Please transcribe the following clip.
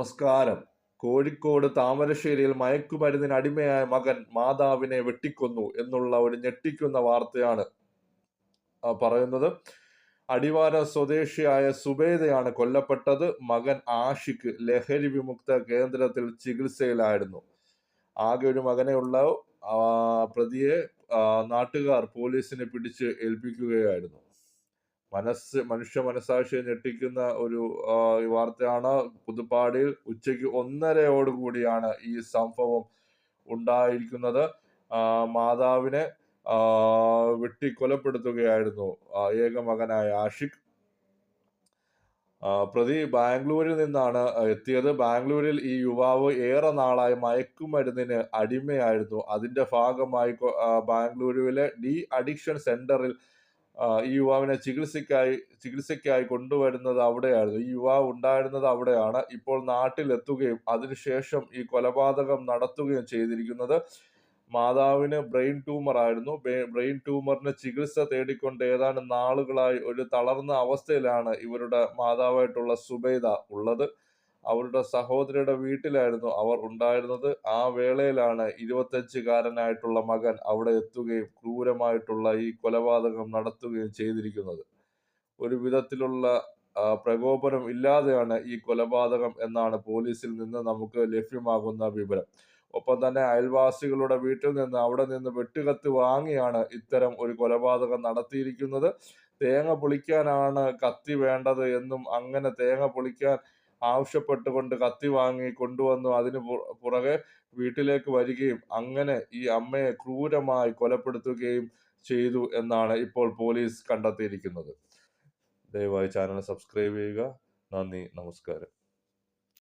നമസ്കാരം. കോഴിക്കോട് താമരശ്ശേരിയിൽ മയക്കുമരുന്നിന് അടിമയായ മകൻ മാതാവിനെ വെട്ടിക്കൊന്നു എന്നുള്ള ഒരു ഞെട്ടിക്കുന്ന വാർത്തയാണ് പറയുന്നത്. അടിവാരം സ്വദേശിയായ സുബൈദയാണ് കൊല്ലപ്പെട്ടത്. മകൻ ആഷിഖ് ലഹരി വിമുക്ത കേന്ദ്രത്തിൽ ചികിത്സയിലായിരുന്നു. ആകെ ഒരു മകനെ ഉള്ള പ്രതിയെ നാട്ടുകാർ പോലീസിന് പിടിച്ച് ഏൽപ്പിക്കുകയായിരുന്നു. മനുഷ്യ മനസാക്ഷിയെ ഞെട്ടിക്കുന്ന ഒരു വാർത്തയാണ്. പുതുപ്പാടിയിൽ ഉച്ചയ്ക്ക് 1:30 കൂടിയാണ് ഈ സംഭവം ഉണ്ടായിരിക്കുന്നത്. മാതാവിനെ വെട്ടിക്കൊലപ്പെടുത്തുകയായിരുന്നു ഏക മകനായ ആഷിഖ്. പ്രതി ബാംഗ്ലൂരിൽ നിന്നാണ് എത്തിയത്. ബാംഗ്ലൂരിൽ ഈ യുവാവ് ഏറെ നാളായി മയക്കുമരുന്നിന് അടിമയായിരുന്നു. അതിന്റെ ഭാഗമായി ബാംഗ്ലൂരുവിലെ ഡി അഡിക്ഷൻ സെന്ററിൽ ഈ യുവാവിനെ ചികിത്സയ്ക്കായി കൊണ്ടുവരുന്നത് അവിടെയായിരുന്നു. ഈ യുവാവ് ഉണ്ടായിരുന്നത് അവിടെയാണ്. ഇപ്പോൾ നാട്ടിലെത്തുകയും അതിനുശേഷം ഈ കൊലപാതകം നടത്തുകയും ചെയ്തിരിക്കുന്നത്. മാതാവിന് ബ്രെയിൻ ട്യൂമർ ആയിരുന്നു. ബ്രെയിൻ ട്യൂമറിന് ചികിത്സ തേടിക്കൊണ്ട് ഏതാനും നാളുകളായി ഒരു തളർന്ന അവസ്ഥയിലാണ് ഇവരുടെ മാതാവായിട്ടുള്ള സുബൈദ ഉള്ളത്. അവരുടെ സഹോദരിയുടെ വീട്ടിലായിരുന്നു അവർ ഉണ്ടായിരുന്നത്. ആ വേളയിലാണ് 25-കാരനായിട്ടുള്ള മകൻ അവിടെ എത്തുകയും ക്രൂരമായിട്ടുള്ള ഈ കൊലപാതകം നടത്തുകയും ചെയ്തിരിക്കുന്നത്. ഒരു വിധത്തിലുള്ള പ്രകോപനം ഇല്ലാതെയാണ് ഈ കൊലപാതകം എന്നാണ് പോലീസിൽ നിന്ന് നമുക്ക് ലഭ്യമാകുന്ന വിവരം. ഒപ്പം തന്നെ അയൽവാസികളുടെ വീട്ടിൽ നിന്ന് അവിടെ നിന്ന് വെട്ടുകത്തി വാങ്ങിയാണ് ഇത്തരം ഒരു കൊലപാതകം നടത്തിയിരിക്കുന്നത്. തേങ്ങ പൊളിക്കാനാണ് കത്തി വേണ്ടത് എന്നും അങ്ങനെ തേങ്ങ പൊളിക്കാൻ ആവശ്യപ്പെട്ടുകൊണ്ട് കത്തി വാങ്ങി കൊണ്ടുവന്നു അതിന് പുറകെ വീട്ടിലേക്ക് വരികയും അങ്ങനെ ഈ അമ്മയെ ക്രൂരമായി കൊലപ്പെടുത്തുകയും ചെയ്തു എന്നാണ് ഇപ്പോൾ പോലീസ് കണ്ടെത്തിയിരിക്കുന്നത്. ദയവായി ചാനൽ സബ്സ്ക്രൈബ് ചെയ്യുക. നന്ദി, നമസ്കാരം.